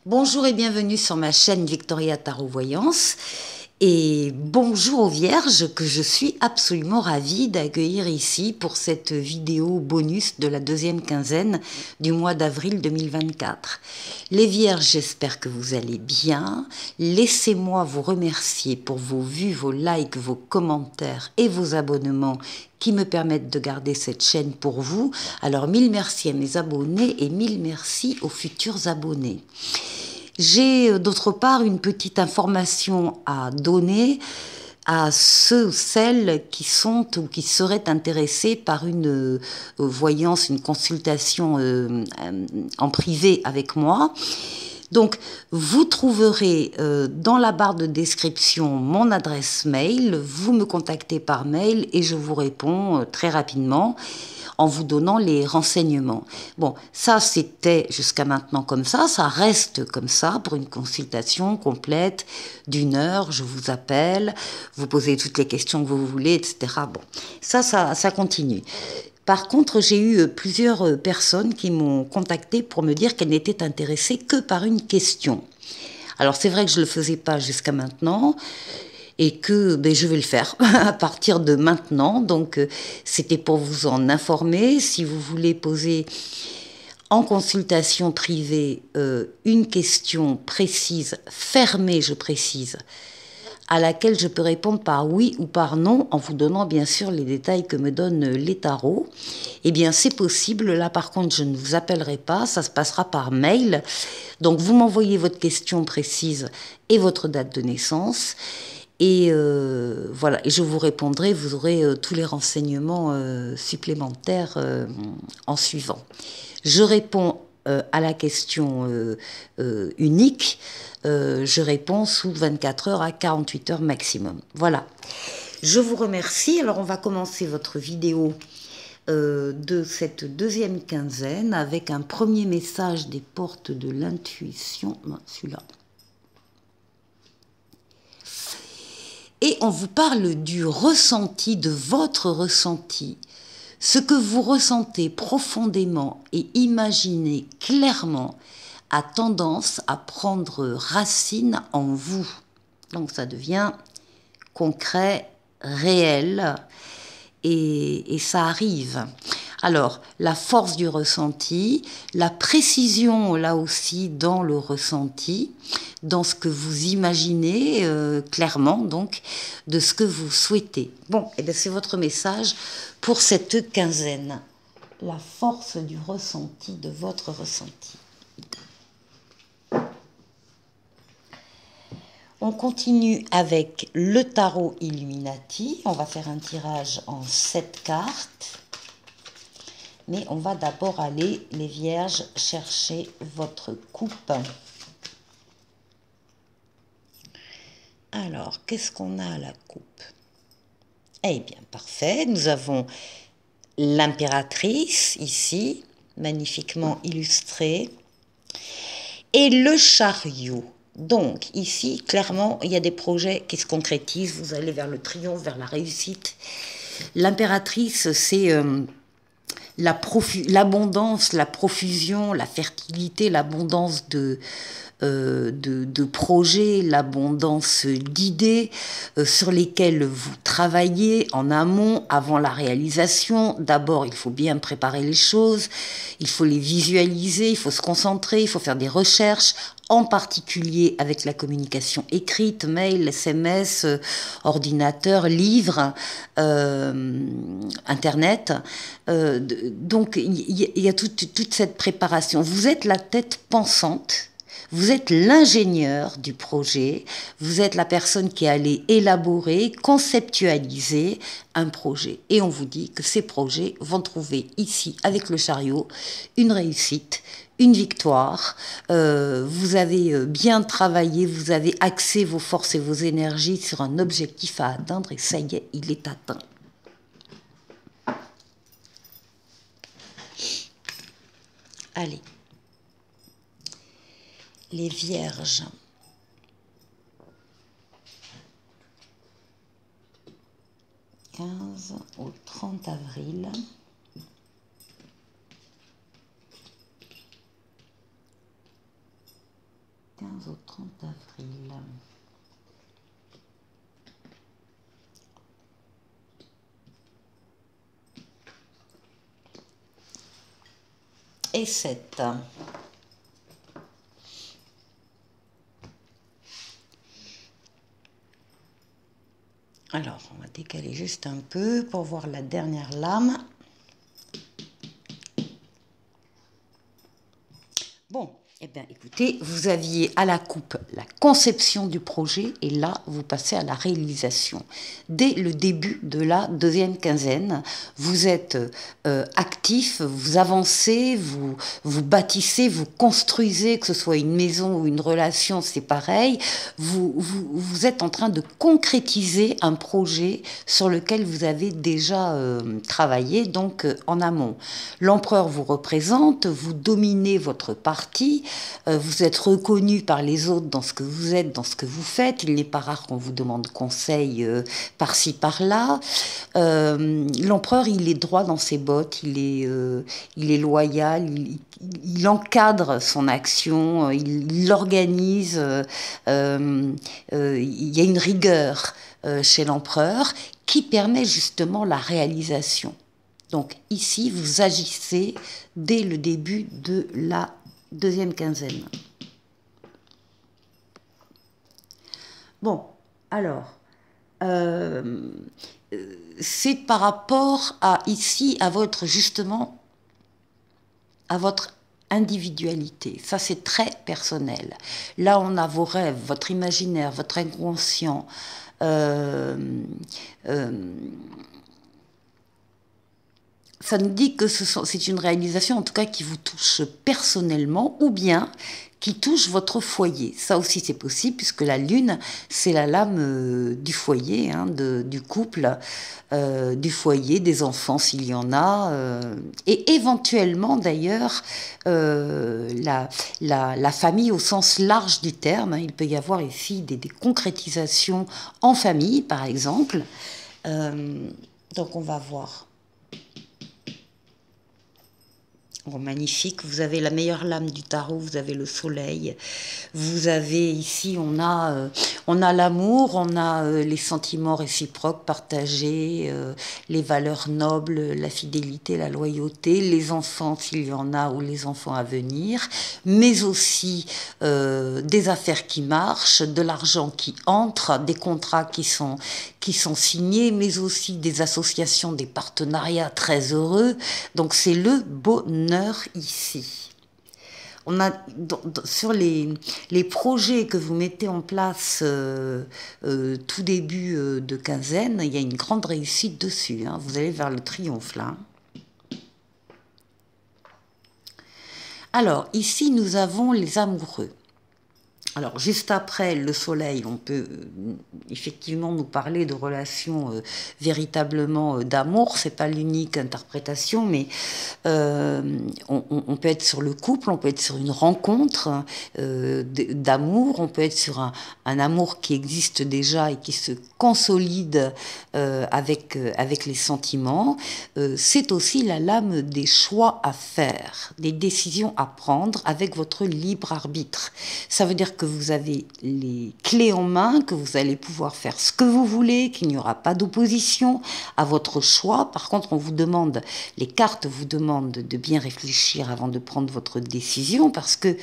Bonjour et bienvenue sur ma chaîne Victoria Tarot Voyance. Et bonjour aux vierges que je suis absolument ravie d'accueillir ici pour cette vidéo bonus de la deuxième quinzaine du mois d'avril 2024. Les vierges, j'espère que vous allez bien. Laissez-moi vous remercier pour vos vues, vos likes, vos commentaires et vos abonnements qui me permettent de garder cette chaîne pour vous. Alors mille merci à mes abonnés et mille merci aux futurs abonnés. J'ai d'autre part une petite information à donner à ceux ou celles qui sont ou qui seraient intéressés par une voyance, une consultation en privé avec moi. Donc, vous trouverez dans la barre de description mon adresse mail, vous me contactez par mail et je vous réponds très rapidement en vous donnant les renseignements. Bon, ça c'était jusqu'à maintenant comme ça reste comme ça pour une consultation complète d'1 heure, je vous appelle, vous posez toutes les questions que vous voulez, etc. Bon, ça continue. Par contre, j'ai eu plusieurs personnes qui m'ont contacté pour me dire qu'elles n'étaient intéressées que par une question. Alors c'est vrai que je ne le faisais pas jusqu'à maintenant, et que je vais le faire à partir de maintenant. Donc, c'était pour vous en informer. Si vous voulez poser en consultation privée une question précise, fermée, je précise, à laquelle je peux répondre par oui ou par non, en vous donnant bien sûr les détails que me donnent les tarots, eh bien c'est possible. Là par contre, je ne vous appellerai pas, ça se passera par mail. Donc vous m'envoyez votre question précise et votre date de naissance. Et voilà, et je vous répondrai, vous aurez tous les renseignements supplémentaires en suivant. Je réponds à la question unique, je réponds sous 24 heures à 48 heures maximum. Voilà, je vous remercie. Alors on va commencer votre vidéo de cette deuxième quinzaine avec un premier message des portes de l'intuition, celui-là. Et on vous parle du ressenti, de votre ressenti. Ce que vous ressentez profondément et imaginez clairement a tendance à prendre racine en vous. Donc ça devient concret, réel, et ça arrive. Alors, la force du ressenti, la précision là aussi dans le ressenti, dans ce que vous imaginez clairement, donc, de ce que vous souhaitez. Bon, et bien c'est votre message pour cette quinzaine. La force du ressenti, de votre ressenti. On continue avec le tarot Illuminati. On va faire un tirage en 7 cartes. Mais on va d'abord aller, les vierges, chercher votre coupe. Alors, qu'est-ce qu'on a à la coupe? Eh bien, parfait. Nous avons l'impératrice, ici, magnifiquement illustrée. Et le chariot. Donc, ici, clairement, il y a des projets qui se concrétisent. Vous allez vers le triomphe, vers la réussite. L'impératrice, c'est l'abondance, la profusion, la fertilité, l'abondance de projets, l'abondance d'idées sur lesquelles vous travaillez en amont, avant la réalisation. D'abord, il faut bien préparer les choses, il faut les visualiser, il faut se concentrer, il faut faire des recherches, en particulier avec la communication écrite, mail, SMS, ordinateur, livre, Internet. Donc, il y a toute cette préparation. Vous êtes la tête pensante. Vous êtes l'ingénieur du projet, vous êtes la personne qui allait élaborer, conceptualiser un projet. Et on vous dit que ces projets vont trouver ici, avec le chariot, une réussite, une victoire. Vous avez bien travaillé, vous avez axé vos forces et vos énergies sur un objectif à atteindre et ça y est, il est atteint. Allez. Les vierges. « 15 au 30 avril. au 30 avril. Et 7. Alors, on va décaler juste un peu pour voir la dernière lame. Bon, eh bien, écoutez, vous aviez à la coupe la conception du projet et là, vous passez à la réalisation. Dès le début de la deuxième quinzaine, vous êtes actif, vous avancez, vous bâtissez, vous construisez, que ce soit une maison ou une relation, c'est pareil. Vous êtes en train de concrétiser un projet sur lequel vous avez déjà travaillé, donc en amont. L'empereur vous représente, vous dominez votre partie, vous êtes reconnu par les autres dans ce que vous êtes, dans ce que vous faites. Il n'est pas rare qu'on vous demande conseil par-ci, par-là. L'empereur, il est droit dans ses bottes, il est loyal, il encadre son action, il l'organise. Il y a une rigueur chez l'empereur qui permet justement la réalisation. Donc ici, vous agissez dès le début de la deuxième quinzaine. Bon, alors, c'est par rapport à ici, à votre justement, à votre individualité. Ça, c'est très personnel. Là, on a vos rêves, votre imaginaire, votre inconscient. Ça nous dit que c'est une réalisation, en tout cas, qui vous touche personnellement, ou bien qui touche votre foyer. Ça aussi, c'est possible, puisque la lune, c'est la lame du foyer, hein, du couple, du foyer, des enfants, s'il y en a, et éventuellement, d'ailleurs, la famille au sens large du terme. Hein. Il peut y avoir ici des concrétisations en famille, par exemple. Donc, on va voir. Oh, magnifique, vous avez la meilleure lame du tarot, vous avez le soleil, vous avez ici, on a l'amour, on a les sentiments réciproques partagés, les valeurs nobles, la fidélité, la loyauté, les enfants s'il y en a ou les enfants à venir, mais aussi des affaires qui marchent, de l'argent qui entre, des contrats qui sont signés, mais aussi des associations, des partenariats très heureux. Donc c'est le bonheur ici. On a sur les projets que vous mettez en place tout début de quinzaine, il y a une grande réussite dessus. Hein. Vous allez vers le triomphe là. Alors ici nous avons les amoureux. Alors, juste après le soleil, on peut effectivement nous parler de relations véritablement d'amour. C'est pas l'unique interprétation, mais on peut être sur le couple, on peut être sur une rencontre d'amour, on peut être sur un amour qui existe déjà et qui se consolide avec les sentiments. C'est aussi la lame des choix à faire, des décisions à prendre avec votre libre arbitre. Ça veut dire que vous avez les clés en main, que vous allez pouvoir faire ce que vous voulez, qu'il n'y aura pas d'opposition à votre choix. Par contre, les cartes vous demandent de bien réfléchir avant de prendre votre décision, parce que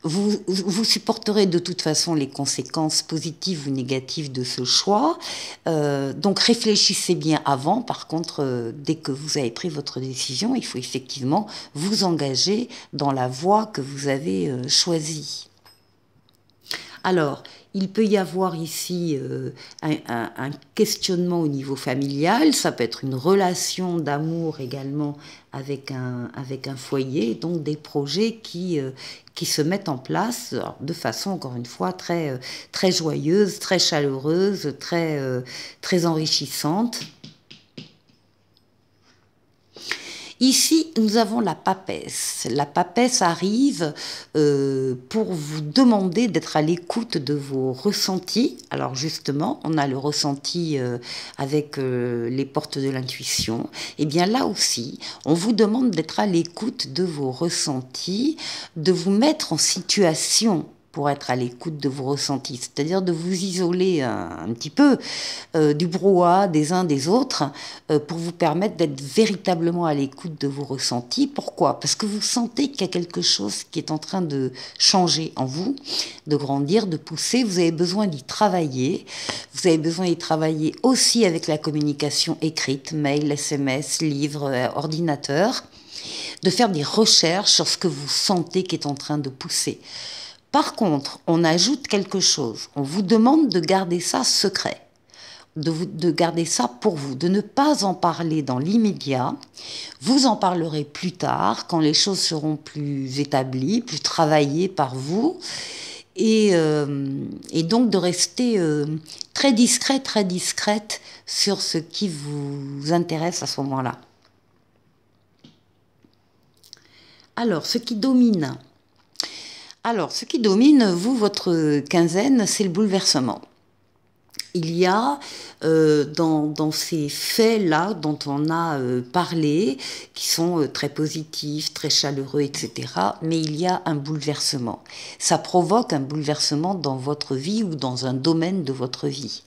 vous supporterez de toute façon les conséquences positives ou négatives de ce choix. Donc réfléchissez bien avant. Par contre, dès que vous avez pris votre décision, il faut effectivement vous engager dans la voie que vous avez choisie. Alors, il peut y avoir ici un questionnement au niveau familial, ça peut être une relation d'amour également avec un foyer, donc des projets qui se mettent en place de façon, encore une fois, très, très joyeuse, très chaleureuse, très enrichissante. Ici, nous avons la papesse. La papesse arrive pour vous demander d'être à l'écoute de vos ressentis. Alors justement, on a le ressenti avec les portes de l'intuition. Et bien là aussi, on vous demande d'être à l'écoute de vos ressentis, de vous mettre en situation pour être à l'écoute de vos ressentis, c'est-à-dire de vous isoler un petit peu du brouhaha des uns des autres pour vous permettre d'être véritablement à l'écoute de vos ressentis. Pourquoi? Parce que vous sentez qu'il y a quelque chose qui est en train de changer en vous, de grandir, de pousser. Vous avez besoin d'y travailler. Vous avez besoin d'y travailler aussi avec la communication écrite, mail, SMS, livre, ordinateur, de faire des recherches sur ce que vous sentez qui est en train de pousser. Par contre, on ajoute quelque chose. On vous demande de garder ça secret, de garder ça pour vous, de ne pas en parler dans l'immédiat. Vous en parlerez plus tard, quand les choses seront plus établies, plus travaillées par vous. Et donc de rester très discrète sur ce qui vous intéresse à ce moment-là. Alors, ce qui domine, vous, votre quinzaine, c'est le bouleversement. Il y a dans ces faits-là dont on a parlé, qui sont très positifs, très chaleureux, etc., mais il y a un bouleversement. Ça provoque un bouleversement dans votre vie ou dans un domaine de votre vie.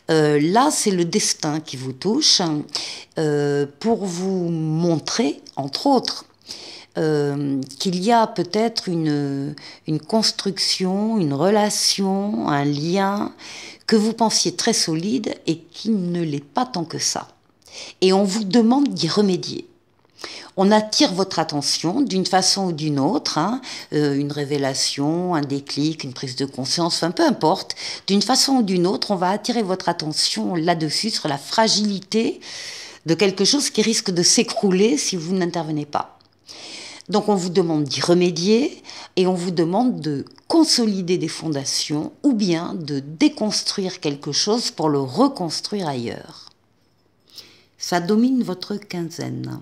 Là, c'est le destin qui vous touche pour vous montrer, entre autres, qu'il y a peut-être une construction, une relation, un lien que vous pensiez très solide et qui ne l'est pas tant que ça. Et on vous demande d'y remédier. On attire votre attention d'une façon ou d'une autre, hein, une révélation, un déclic, une prise de conscience, enfin peu importe, d'une façon ou d'une autre, on va attirer votre attention là-dessus, sur la fragilité de quelque chose qui risque de s'écrouler si vous n'intervenez pas. Donc on vous demande d'y remédier et on vous demande de consolider des fondations ou bien de déconstruire quelque chose pour le reconstruire ailleurs. Ça domine votre quinzaine.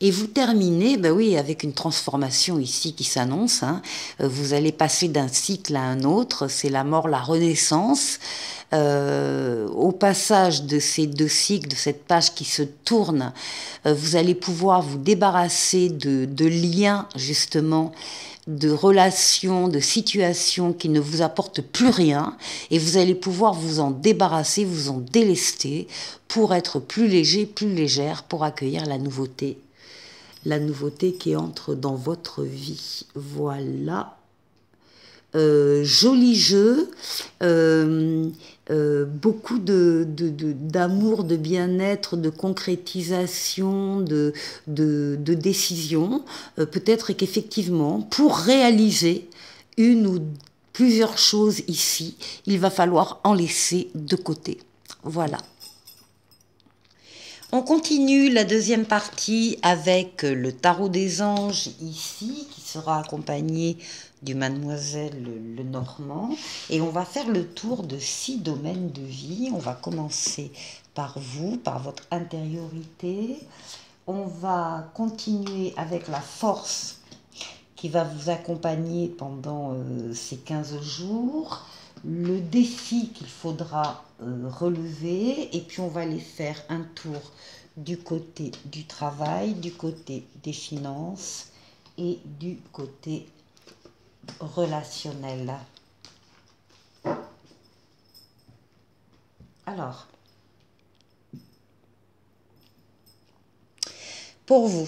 Et vous terminez, ben oui, avec une transformation ici qui s'annonce. Hein. Vous allez passer d'un cycle à un autre, c'est la mort, la renaissance. Au passage de ces deux cycles, de cette page qui se tourne, vous allez pouvoir vous débarrasser de liens, justement, de relations, de situations qui ne vous apportent plus rien, et vous allez pouvoir vous en débarrasser, vous en délester, pour être plus léger, plus légère, pour accueillir la nouveauté qui entre dans votre vie. Voilà. Joli jeu, beaucoup d'amour, de bien-être, de concrétisation, de décision. Peut-être qu'effectivement, pour réaliser une ou plusieurs choses ici, il va falloir en laisser de côté. Voilà. On continue la deuxième partie avec le tarot des anges ici, qui sera accompagné du Mademoiselle Lenormand. Et on va faire le tour de 6 domaines de vie. On va commencer par vous, par votre intériorité. On va continuer avec la force qui va vous accompagner pendant ces 15 jours. Le défi qu'il faudra relever, et puis on va aller faire un tour du côté du travail, du côté des finances et du côté relationnel. Alors, pour vous,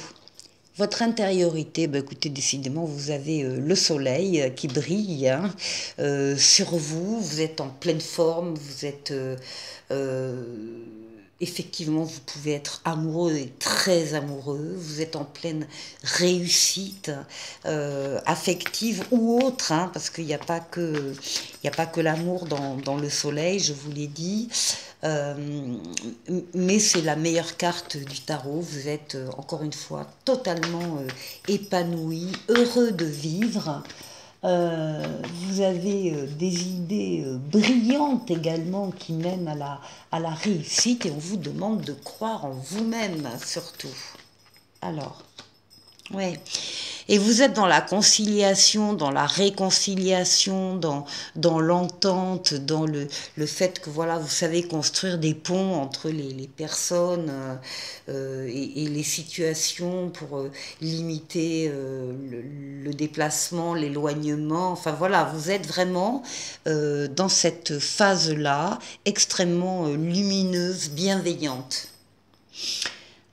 votre intériorité, ben écoutez, décidément, vous avez le soleil qui brille hein, sur vous, vous êtes en pleine forme, vous êtes... effectivement, vous pouvez être amoureux et très amoureux, vous êtes en pleine réussite affective ou autre, hein, parce qu'il n'y a pas que l'amour dans le soleil, je vous l'ai dit. Mais c'est la meilleure carte du tarot. Vous êtes encore une fois totalement épanoui, heureux de vivre. Vous avez des idées brillantes également qui mènent à la réussite, et on vous demande de croire en vous-même surtout. Alors, ouais. Et vous êtes dans la conciliation, dans la réconciliation, dans l'entente, dans le fait que voilà, vous savez construire des ponts entre les personnes et les situations pour limiter le déplacement, l'éloignement. Enfin voilà, vous êtes vraiment dans cette phase-là, extrêmement lumineuse, bienveillante.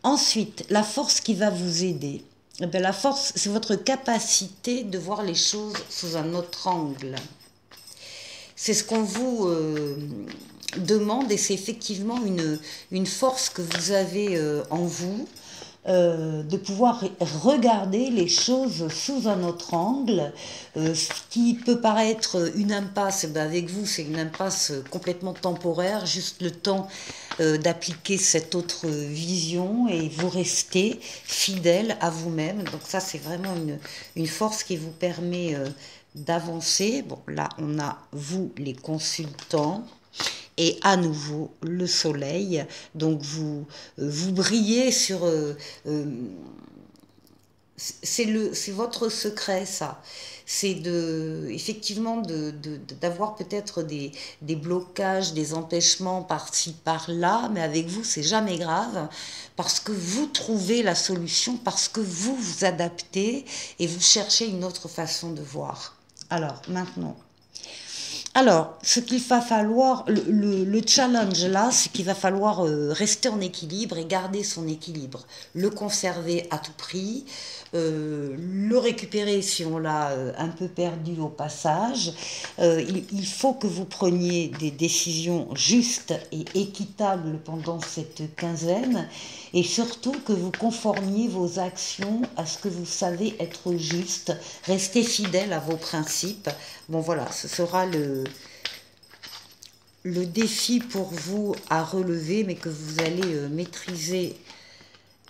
Ensuite, la force qui va vous aider. Eh bien, la force, c'est votre capacité de voir les choses sous un autre angle. C'est ce qu'on vous demande et c'est effectivement une force que vous avez en vous, de pouvoir regarder les choses sous un autre angle, ce qui peut paraître une impasse, ben avec vous c'est une impasse complètement temporaire, juste le temps d'appliquer cette autre vision et vous restez fidèle à vous-même. Donc ça c'est vraiment une force qui vous permet d'avancer. Bon là on a vous les consultants. Et à nouveau le soleil, donc vous brillez sur... c'est votre secret ça, c'est effectivement d'avoir peut-être des blocages, des empêchements par-ci par-là, mais avec vous c'est jamais grave, parce que vous trouvez la solution, parce que vous vous adaptez et vous cherchez une autre façon de voir. Alors maintenant... Alors, ce qu'il va falloir, le challenge là, c'est qu'il va falloir rester en équilibre et garder son équilibre, le conserver à tout prix, le récupérer si on l'a un peu perdu au passage. Il faut que vous preniez des décisions justes et équitables pendant cette quinzaine et surtout que vous conformiez vos actions à ce que vous savez être juste, restez fidèle à vos principes. Bon voilà, ce sera le défi pour vous à relever, mais que vous allez maîtriser,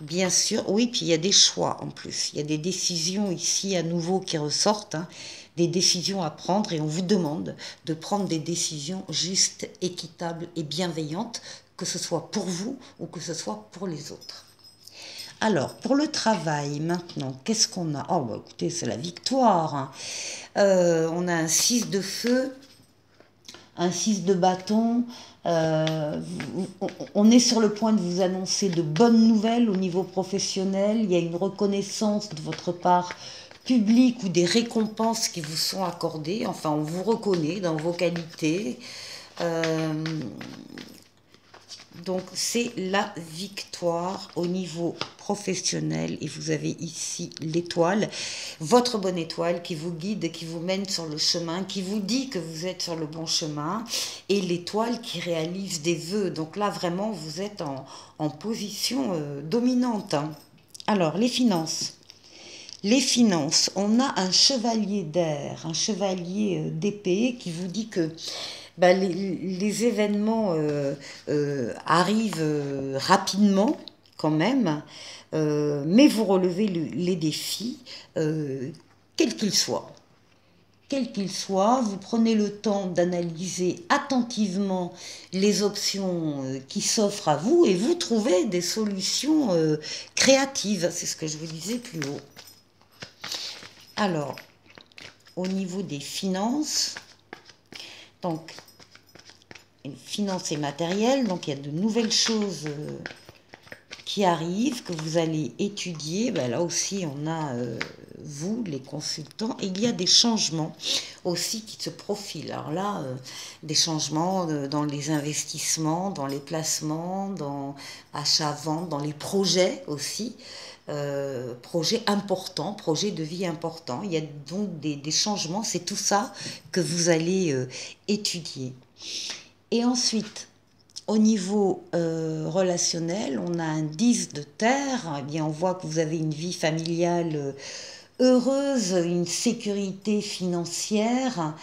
bien sûr. Oui, puis il y a des choix en plus. Il y a des décisions ici à nouveau qui ressortent, hein, des décisions à prendre, et on vous demande de prendre des décisions justes, équitables et bienveillantes, que ce soit pour vous ou que ce soit pour les autres. Alors, pour le travail, maintenant, qu'est-ce qu'on a? Oh, bah, écoutez, c'est la victoire, hein. On a un 6 de feu, un 6 de bâton. On est sur le point de vous annoncer de bonnes nouvelles au niveau professionnel. Il y a une reconnaissance de votre part publique ou des récompenses qui vous sont accordées. Enfin, on vous reconnaît dans vos qualités. Donc c'est la victoire au niveau professionnel et vous avez ici l'étoile, votre bonne étoile qui vous guide, qui vous mène sur le chemin, qui vous dit que vous êtes sur le bon chemin, et l'étoile qui réalise des vœux. Donc là vraiment vous êtes en position dominante. Alors les finances. Les finances, on a un chevalier d'air, un chevalier d'épée qui vous dit que ben, les événements arrivent rapidement quand même, mais vous relevez les défis, quels qu'ils soient. Quel qu'il soit, vous prenez le temps d'analyser attentivement les options qui s'offrent à vous et vous trouvez des solutions créatives. C'est ce que je vous disais plus haut. Alors, au niveau des finances, donc, finances et matériel, donc il y a de nouvelles choses qui arrivent, que vous allez étudier. Ben là aussi, on a vous, les consultants, et il y a des changements aussi qui se profilent. Alors là, des changements dans les investissements, dans les placements, dans achat-vente, dans les projets aussi. Projets importants, projets de vie importants. Il y a donc des changements, c'est tout ça que vous allez étudier. Et ensuite, au niveau relationnel, on a un 10 de terre. Eh bien, on voit que vous avez une vie familiale heureuse, une sécurité financière.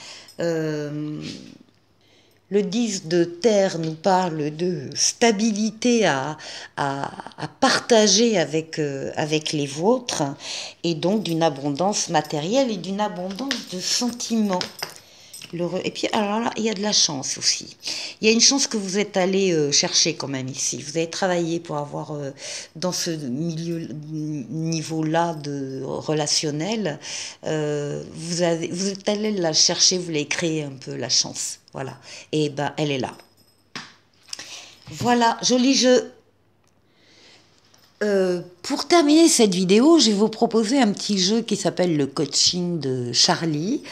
Le 10 de terre nous parle de stabilité à partager avec les vôtres et donc d'une abondance matérielle et d'une abondance de sentiments. Et puis, alors là, il y a de la chance aussi. Il y a une chance que vous êtes allé chercher quand même ici. Vous avez travaillé pour avoir, dans ce niveau-là de relationnel, vous êtes allé la chercher, vous l'avez créé un peu, la chance. Voilà. Et ben, elle est là. Voilà, joli jeu. Pour terminer cette vidéo, je vais vous proposer un petit jeu qui s'appelle le coaching de Charlie,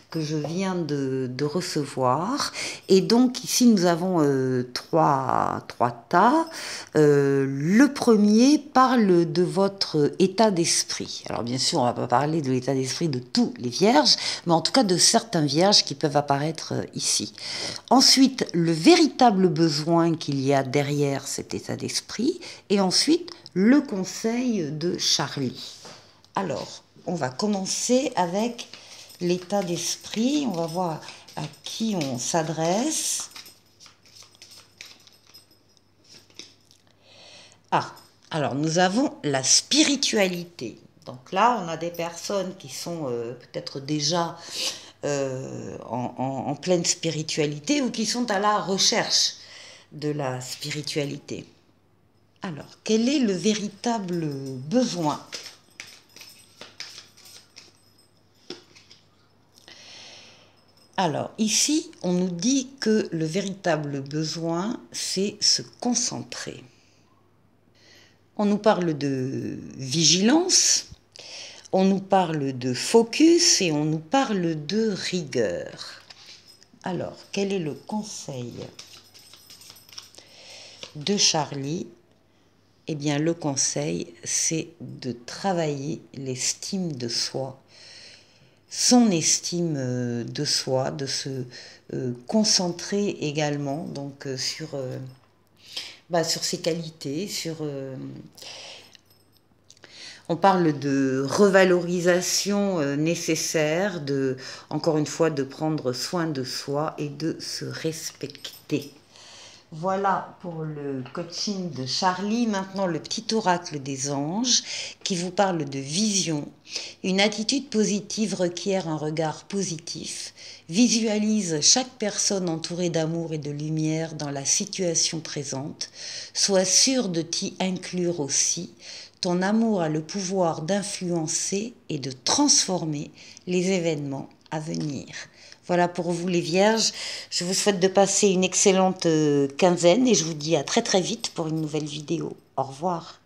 que je viens de recevoir. Et donc ici nous avons trois tas. Le premier parle de votre état d'esprit. Alors bien sûr on ne va pas parler de l'état d'esprit de tous les vierges, mais en tout cas de certains vierges qui peuvent apparaître ici. Ensuite, le véritable besoin qu'il y a derrière cet état d'esprit. Et ensuite, le conseil de Charlie. Alors, on va commencer avec l'état d'esprit. On va voir à qui on s'adresse. Ah, alors nous avons la spiritualité. Donc là, on a des personnes qui sont peut-être déjà en pleine spiritualité ou qui sont à la recherche de la spiritualité. Alors, quel est le véritable besoin? Alors, ici, on nous dit que le véritable besoin, c'est se concentrer. On nous parle de vigilance, on nous parle de focus et on nous parle de rigueur. Alors, quel est le conseil de Charlie? Eh bien, le conseil, c'est de travailler l'estime de soi, son estime de soi, de se concentrer également donc, sur ses qualités, on parle de revalorisation nécessaire, encore une fois, de prendre soin de soi et de se respecter. Voilà pour le coaching de Charlie. Maintenant, le petit oracle des anges qui vous parle de vision. Une attitude positive requiert un regard positif. Visualise chaque personne entourée d'amour et de lumière dans la situation présente. Sois sûr de t'y inclure aussi. Ton amour a le pouvoir d'influencer et de transformer les événements à venir. Voilà pour vous les vierges, je vous souhaite de passer une excellente quinzaine et je vous dis à très très vite pour une nouvelle vidéo. Au revoir.